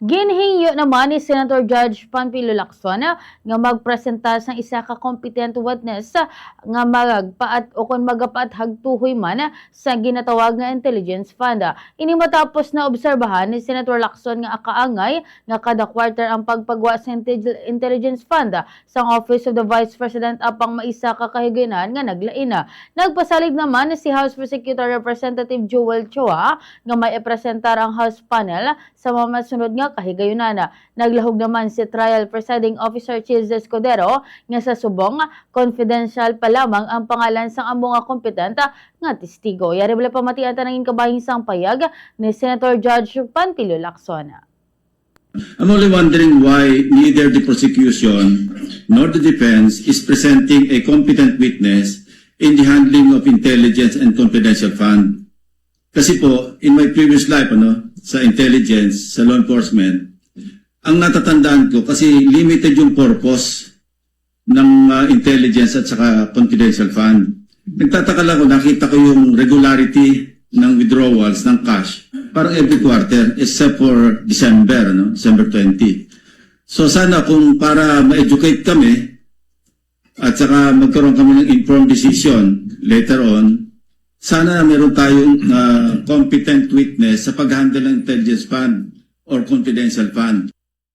Ginhingyo naman ni Senator Judge Panfilo Lacson nga magpresenta sang isa ka competent witness nga magpaat o kung magapaat hagtuhoy man sa ginatawag nga intelligence fund. Ini matapos na obserbahan ni Senator Lacson nga akaangay nga kada quarter ang pagpagwa sa intelligence fund sang Office of the Vice President apang maisa ka kahigayonan nga naglain. Nagpasalig naman si House Prosecutor Representative Joel Chua nga may ipresentar ang House panel sa mga masunod nga kahigayonan. Naglahog naman si Trial Presiding Officer Chis Escudero nga sa subong confidential pa lamang ang pangalan sang amo nga kompetent nga testigo. Yari bala pamatian tanangin kabahing sang payag ni Senator Judge Panfilo Lacson. I'm only wondering why neither the prosecution nor the defense is presenting a competent witness in the handling of intelligence and confidential fund. Kasi po, in my previous life, sa intelligence, sa law enforcement, ang natatandaan ko, kasi limited yung purpose ng intelligence at saka confidential fund. Nagtataka lang ako, nakita ko yung regularity ng withdrawals ng cash, parang every quarter, except for December, December 20. So sana kung para ma-educate kami, at saka magkaroon kami ng informed decision later on, sana meron tayong competent witness sa pag-handle ng intelligence fund or confidential fund.